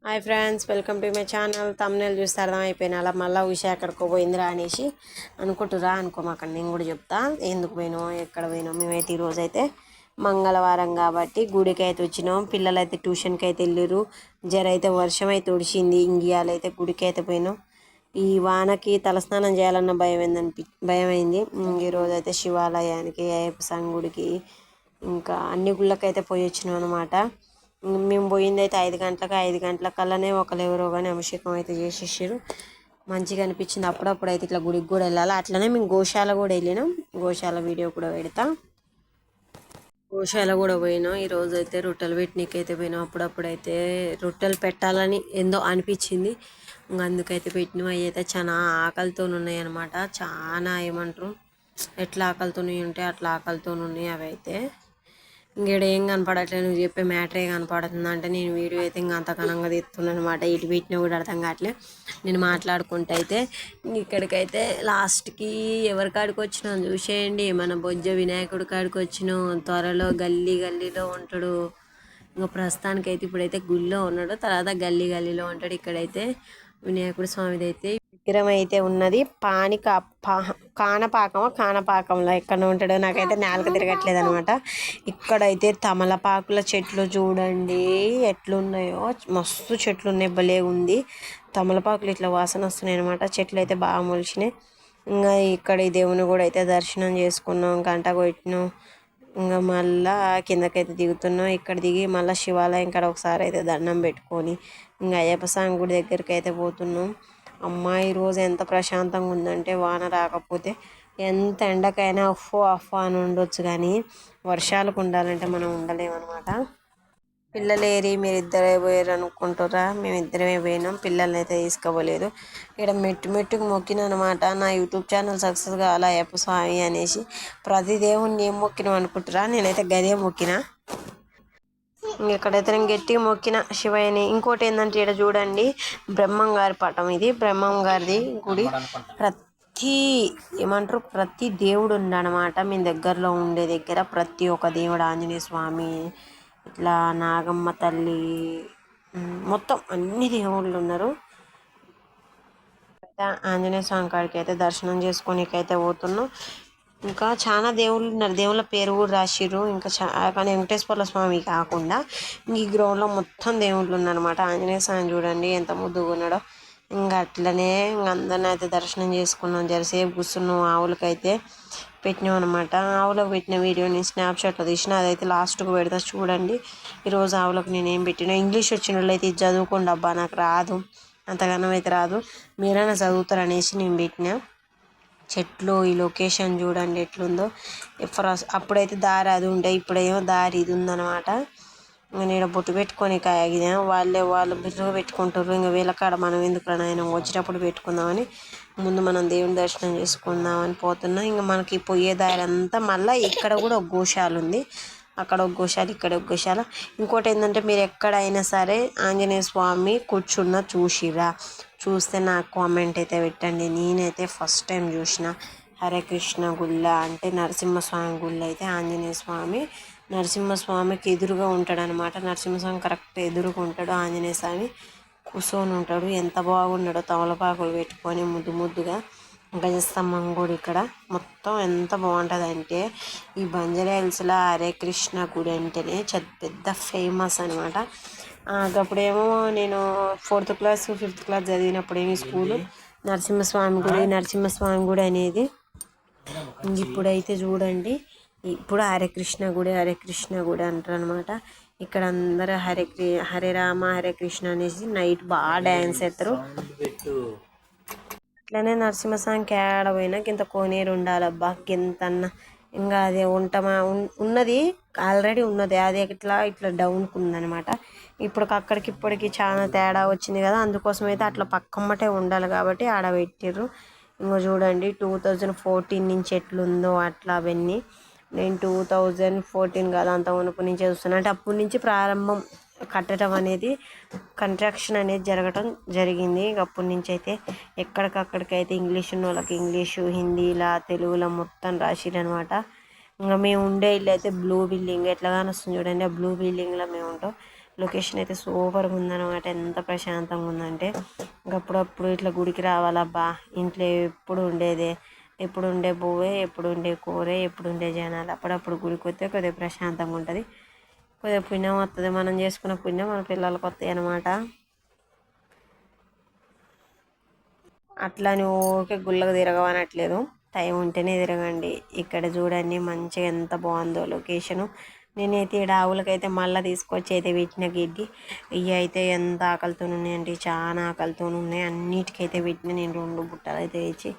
Hi friends, welcome to my channel. తమ్మునేలు చూస్తే అర్థమైపోయిన అలా మళ్ళీ ఉషా ఎక్కడికో పోయిందిరా అనేసి అనుకుంటురా. అనుకోమాకండి, నేను కూడా చెప్తా ఎందుకు పోయినాం ఎక్కడ పోయినాం. మేమైతే ఈరోజు అయితే మంగళవారం కాబట్టి గుడికి అయితే వచ్చినాం. పిల్లలు అయితే ట్యూషన్కి అయితే వెళ్ళారు. జర అయితే వర్షం అయితే ఉడిచింది. ఇంగియాలైతే గుడికి అయితే పోయినాం. ఈ వానకి తలస్నానం చేయాలన్న భయం అయింది. ఈరోజు అయితే శివాలయానికి, అయ్యప్ప స్వామి గుడికి, ఇంకా అన్ని గుళ్ళకైతే పోయి వచ్చినాం అనమాట. మేము పోయింది అయితే 5 గంటలకల్లానే ఒకరు ఎవరో కానీ అభిషేకం అయితే చేసేసారు. మంచిగా అనిపించింది. అప్పుడప్పుడు అయితే ఇట్లా గుడికి కూడా వెళ్ళాలి. అట్లనే మేము గోశాల కూడా వెళ్ళినాం. గోశాల వీడియో కూడా పెడతాం. గోశాల కూడా పోయినాం. ఈరోజు అయితే రొట్టెలు పెట్టనీకి అయితే పోయినాం. అప్పుడప్పుడు అయితే రొట్టెలు పెట్టాలని ఏందో అనిపించింది. ఇంకా అందుకైతే పెట్టినాం. అవి అయితే చాలా ఆకలితో ఉన్నాయి అనమాట. చాలా ఏమంటారు, ఎట్లా ఆకలితో ఉంటే అట్లా ఆకలితో ఉన్నాయి అవి అయితే. ఇంకేడ ఏం కనపడట్లేదు, నువ్వు చెప్పే మ్యాటరే కనపడుతుంది అంటే నేను వీడియో అయితే ఇంకా అంత ఘనంగా తీస్తున్నాను అనమాట. ఇటు పెట్టినా కూడా అర్థం కావట్లేదు. నేను మాట్లాడుకుంటే అయితే ఇక్కడికైతే లాస్ట్కి ఎవరి కాడికి వచ్చినాం చూసేయండి. మన బొజ్జ వినాయకుడి కాడికి వచ్చినాం. త్వరలో గల్లీలో ఉంటాడు. ఇంకా ప్రస్తుతానికైతే ఇప్పుడైతే గుళ్ళో ఉన్నాడు, తర్వాత గల్లీలో ఉంటాడు. ఇక్కడైతే వినాయకుడి స్వామిది అయితే విగ్రహం అయితే ఉన్నది. కానపాకంలో ఎక్కడ ఉంటాడో నాకైతే నాలుక తిరగట్లేదు అనమాట. ఇక్కడైతే తమలపాకుల చెట్లు చూడండి ఎట్లున్నాయో, మస్తు చెట్లు ఉన్నాయి, భలే ఉంది. తమలపాకులు ఇట్లా వాసన వస్తున్నాయి అనమాట. చెట్లు అయితే బాగా మొలిచినాయి. ఇంకా ఇక్కడ ఈ దేవుని కూడా అయితే దర్శనం చేసుకున్నాం, గంట కొట్టినాం. ఇంకా మళ్ళా కిందకైతే దిగుతున్నాం. ఇక్కడ దిగి మళ్ళీ శివాలయం ఇక్కడ ఒకసారి అయితే దండం పెట్టుకొని ఇంకా అయ్యప్ప స్వామి గుడి దగ్గరికి అయితే పోతున్నాం. అమ్మాయి రోజు ఎంత ప్రశాంతంగా ఉందంటే, వాన రాకపోతే ఎంత ఎండకైనా అఫ్ఫో అని ఉండొచ్చు, కానీ వర్షాలకు ఉండాలంటే మనం ఉండలేమన్నమాట. పిల్లలేరి మీరు ఇద్దరే పోయారు అనుకుంటారా? మేము ఇద్దరమే పోయినాం, పిల్లల్ని అయితే తీసుకోపోలేదు. ఇక్కడ మెట్టుకు మొక్కిన అనమాట. నా యూట్యూబ్ ఛానల్ సక్సెస్ కావాలా అయ్యప్ప స్వామి అనేసి. ప్రతి దేవుణ్ణి ఏం మొక్కినాం అనుకుంటారా? నేనైతే గదే మొక్కిన. ఇక్కడైతే నేను గట్టిగా మొక్కిన శివయ్యని. ఇంకోటి ఏంటంటే ఇక్కడ చూడండి, బ్రహ్మం గారి పటం. ఇది బ్రహ్మం గారిది గుడి. ప్రతి దేవుడు ఉండనమాట మీ దగ్గరలో ఉండే దగ్గర. ప్రతి ఒక్క దేవుడు, ఆంజనేయ స్వామి, ఇట్లా నాగమ్మ తల్లి, మొత్తం అన్ని దేవుళ్ళు ఉన్నారు. ఆంజనేయ స్వామి కాడికి అయితే దర్శనం చేసుకోనికైతే పోతున్నాం. ఇంకా చాలా దేవుళ్ళు ఉన్నారు, దేవుళ్ళ పేరు కూడా రాసిర్రు. ఇంకా కానీ వెంకటేశ్వర స్వామి కాకుండా ఈ గ్రౌండ్లో మొత్తం దేవుళ్ళు ఉన్నారనమాట. ఆంజనేయ స్వామి చూడండి ఎంత ముద్దుగా ఉన్నాడో. ఇంకా అట్లనే అందరిని అయితే దర్శనం చేసుకున్నాం. జరసేపు కూర్చున్నాం. ఆవులకైతే పెట్టినాం అనమాట. ఆవులకు పెట్టిన వీడియోని స్నాప్షాట్లో తీసిన, అదైతే లాస్ట్కు పెడతా చూడండి. ఈరోజు ఆవులకు నేనేం పెట్టినా. ఇంగ్లీష్ వచ్చిన వాళ్ళు అయితే ఇది చదువుకోండి అబ్బా, నాకు రాదు, అంతగానం అయితే రాదు, మీరైనా చదువుతారు అనేసి నేను పెట్టిన. చెట్లు, ఈ లొకేషన్ చూడండి ఎట్లుందో. అప్పుడైతే దారి అది ఉండే, ఇప్పుడేమో దారి ఇది ఉందన్నమాట. ఇంకా నేను బొట్టు పెట్టుకొని కాగిన వాళ్ళు బిర్రుగా పెట్టుకుంటారు. ఇంకా వీళ్ళ కాడ మనం ఎందుకు ఆయన వచ్చేటప్పుడు పెట్టుకుందామని ముందు మనం దేవుని దర్శనం చేసుకుందామని పోతున్నాం. ఇంకా మనకి పోయే దారి అంతా మళ్ళీ ఇక్కడ కూడా ఒక గోశాల ఉంది. అక్కడ ఒక గోశాల, ఇక్కడ ఒక గోశాల. ఇంకోటి ఏంటంటే, మీరు ఎక్కడైనా సరే ఆంజనేయ స్వామి కూర్చున్న చూసిరా, చూస్తే నాకు కామెంట్ అయితే పెట్టండి. నేనైతే ఫస్ట్ టైం చూసిన. హరే కృష్ణ గుళ్ళ అంటే నరసింహస్వామి గుళ్ళ అయితే ఆంజనేయ స్వామి నరసింహస్వామికి ఎదురుగా ఉంటాడు అనమాట. నరసింహస్వామి కరెక్ట్ ఎదురుగా ఉంటాడు. ఆంజనేయ స్వామి కూర్చొని ఉంటాడు. ఎంత బాగున్నాడో, తమలపాకులు పెట్టుకొని ముద్దుగా. గజస్తంభం కూడా ఇక్కడ మొత్తం ఎంత బాగుంటుంది అంటే, ఈ బంజారా హిల్స్లో హరే కృష్ణ గుడి అంటేనే పెద్ద ఫేమస్ అనమాట. అప్పుడేమో నేను 4th క్లాస్ 5th క్లాస్ చదివినప్పుడేమో స్కూలు నరసింహస్వామి గుడి అనేది. ఇప్పుడైతే చూడండి, ఇప్పుడు హరే కృష్ణ గుడి అంటారు అనమాట. ఇక్కడ అందరూ హరే రామ హరే కృష్ణ అనేసి నైట్ బాగా డ్యాన్స్ చేస్తారు. అట్లనే నరసింహస్వామికి ఆడపోయినా ఇంత కోనేరు ఉండాలబ్బా, గింతన్న. ఇంకా అది ఉన్నది ఆల్రెడీ ఉన్నది, అది ఇట్లా డౌన్కి ఉందనమాట. ఇప్పటికి చాలా తేడా వచ్చింది కదా, అందుకోసం అయితే అట్లా పక్కమ్మటే ఉండాలి కాబట్టి ఆడబెట్టిర్రు. ఇంకో చూడండి 2014 నుంచి ఎట్లుందో అట్లా అవన్నీ. నేను 2014 కాదు, అంత మునుపు నుంచే చూస్తున్నాను. అంటే అప్పటి నుంచి ప్రారంభం కట్టడం అనేది, కన్స్ట్రక్షన్ అనేది జరిగింది. అప్పటి నుంచి అయితే ఎక్కడికక్కడికైతే ఇంగ్లీష్ ఉన్న వాళ్ళకి ఇంగ్లీషు, హిందీలా, తెలుగులో మొత్తం రాసిరనమాట. ఇంకా మేము ఉండే ఇల్లు అయితే బ్లూ బిల్డింగ్, ఎట్లాగానే వస్తుంది చూడండి. ఆ బ్లూ బిల్డింగ్లో మేము ఉంటాం. లొకేషన్ అయితే సూపర్గా ఉందన్నమాట. ఎంత ప్రశాంతంగా ఉందంటే అప్పుడప్పుడు ఇట్లా గుడికి రావాలబ్బా, ఇంట్లో ఎప్పుడు ఉండేదే, ఎప్పుడు ఉండే పువ్వే, ఎప్పుడు ఉండే కూరే, ఎప్పుడు ఉండే జనాలు. అప్పుడప్పుడు గుడికి వస్తే కొద్దిగా ప్రశాంతంగా ఉంటుంది, కొద్దిగా పుణ్యం వస్తుంది. మనం చేసుకున్న పుణ్యం మన పిల్లలకి వస్తాయి అన్నమాట. అట్లా అని ఊరికే గుళ్ళకు తిరగవనట్లేదు, టైం ఉంటేనే తిరగండి. ఇక్కడ చూడండి మంచిగా ఎంత బాగుందో లొకేషను. నేనైతే ఇక్కడ ఆవులకైతే మళ్ళీ తీసుకొచ్చి అయితే పెట్టిన గిడ్డి. ఇవి అయితే ఎంత ఆకలితో ఉన్నాయండి, చాలా ఆకలితో ఉన్నాయి. అన్నిటికైతే పెట్టిన నేను 2 బుట్టలు అయితే తెచ్చి.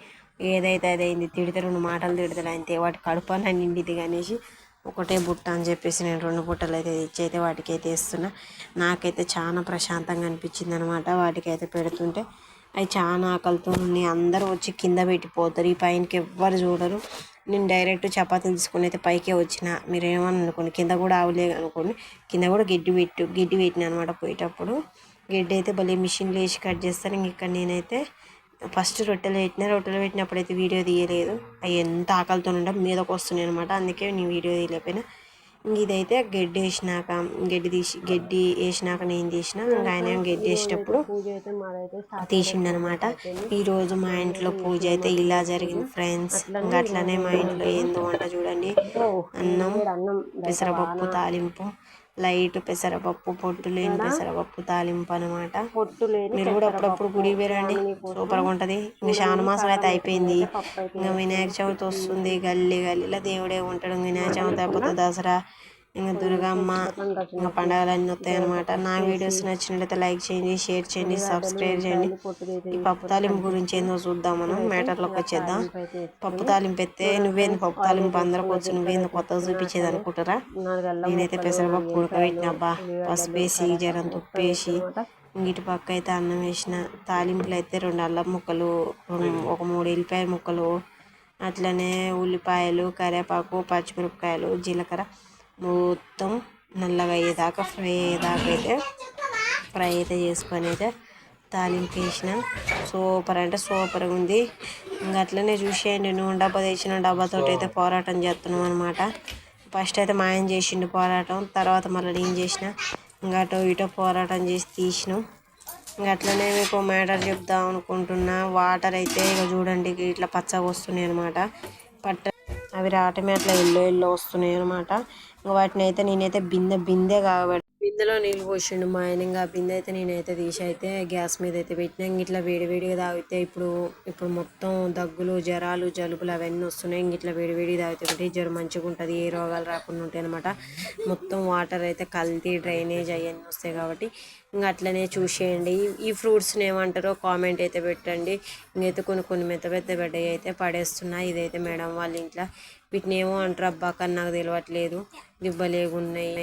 ఏదైతే అదైంది, తిడితే 2 మాటలు తిడతాడు అంతే, వాటి కడుపన నిండిది అనేసి ఒకటే బుట్ట అని చెప్పేసి నేను 2 బుట్టలు అయితే తెచ్చి అయితే వాటికైతే ఇస్తున్నా. నాకైతే చాలా ప్రశాంతంగా అనిపించింది అనమాట వాటికైతే పెడుతుంటే. అవి చాలా ఆకలితో ఉన్నాయి. అందరూ వచ్చి కింద పెట్టిపోతారు, ఈ పైనకి ఎవ్వరు చూడరు. నేను డైరెక్ట్ చపాతీలు తీసుకుని అయితే పైకే వచ్చిన. మీరు ఏమని అనుకోండి, కింద కూడా ఆవులే అనుకోండి, కింద కూడా గడ్డి పెట్టిన అనమాట. పోయేటప్పుడు గడ్డి అయితే భలే మిషన్లో వేసి కట్ చేస్తాను. ఇంక ఇక్కడ నేనైతే ఫస్ట్ రొట్టెలు పెట్టినప్పుడు అయితే వీడియో తీయలేదు. అవి ఎంత ఆకలితో ఉండే మీదకి వస్తున్నాయి అనమాట, అందుకే నేను వీడియో తీయలేకపోయినా. ఇదైతే గడ్డి వేసినాక నేను తీసిన. ఇంకా ఆయన గడ్డి వేసేటప్పుడు తీసిండనమాట. ఈరోజు మా ఇంట్లో పూజ అయితే ఇలా జరిగింది ఫ్రెండ్స్. ఇంకా అట్లనే మా ఇంట్లో ఏందో వంట చూడండి, అన్నం, పెసరపప్పు తాలింపు, లైట్ పెసరపప్పు, పొట్టు లేని పెసరపప్పు తాలింపు అనమాట. మీరు కూడా అప్పుడప్పుడు గుడికి పోరండి, సూపర్గా ఉంటుంది. ఇంకా శ్రావణమాసం అయితే అయిపోయింది, ఇంకా వినాయక చవితి వస్తుంది. గల్లీలో దేవుడే ఉంటాడు. వినాయక చవితి అయిపోతే దసరా, ఇంకా దుర్గమ్మ, ఇంకా పండగలన్నీ వస్తాయి అనమాట. నా వీడియోస్ నచ్చినట్లయితే లైక్ చేయండి, షేర్ చేయండి, సబ్స్క్రైబ్ చేయండి. ఈ పప్పు తాలింపు గురించి ఏందో చూద్దాం, మనం మ్యాటర్లోకి వచ్చేద్దాం. పప్పు తాలింపు ఎత్తే నువ్వేంది పప్పు తాలింపు అందరికి వచ్చి నువ్వేంది కొత్తగా చూపించేది అనుకుంటారా? నేనైతే పెసరపప్పు ఉడకబెట్టినబ్బా, పసుపు వేసి జరంత ఉప్పు వేసి, ఇటు పక్క అయితే అన్నం వేసిన. తాలింపులు అయితే 2 అల్లం ముక్కలు, ఒక 3 ఎల్లిపాయ ముక్కలు, అట్లనే ఉల్లిపాయలు, కరివేపాకు, పచ్చిమిరపకాయలు, జీలకర్ర మొత్తం నల్లగా అయ్యేదాకా ఫ్రై అయితే చేసుకొని అయితే తాలింపు వేసిన. సూపర్ అంటే సూపర్గా ఉంది. ఇంకా అట్లనే చూసేయండి. నూనె డబ్బా తెచ్చిన, డబ్బాతో అయితే పోరాటం చేస్తున్నాం అనమాట. ఫస్ట్ అయితే మా ఆయన చేసిండు పోరాటం, తర్వాత మళ్ళీ నేను చేసిన. ఇంకా అటో ఇటో పోరాటం చేసి తీసినాం. ఇంకా అట్లనే మీకు మ్యాటర్ చెప్దాం అనుకుంటున్నా. వాటర్ అయితే ఇక చూడండి ఇట్లా పచ్చగా వస్తున్నాయి అనమాట. అవి రావటమే అట్లా ఎల్లో వస్తున్నాయి అనమాట. ఇంకా వాటిని అయితే నేనైతే బిందె కాబట్టి బిందెలో నీళ్ళు పోసిండు మా ఆయన. ఇంకా బిందె అయితే నేనైతే తీసి అయితే గ్యాస్ మీద అయితే పెట్టినా. ఇట్లా వేడివేడిగా తాగితే ఇప్పుడు మొత్తం దగ్గులు, జ్వరాలు, జలుబులు అవన్నీ వస్తున్నాయి. ఇట్లా వేడివేడిగా తాగితే జ్వరం మంచిగా ఉంటుంది, ఏ రోగాలు రాకుండా ఉంటాయి అనమాట. మొత్తం వాటర్ అయితే కల్తీ, డ్రైనేజ్ అవన్నీ వస్తాయి కాబట్టి ఇంకా అట్లనే చూసేయండి. ఈ ఫ్రూట్స్ని ఏమంటారో కామెంట్ అయితే పెట్టండి. ఇంకైతే కొన్ని పెద్ద గడ్డయి అయితే పడేస్తున్నా. ఇదైతే మేడం వాళ్ళ ఇంట్లో. వీటిని ఏమో అంటారు అబ్బా, కానీ నాకు తెలియట్లేదు. దిబ్బలేగున్నాయి.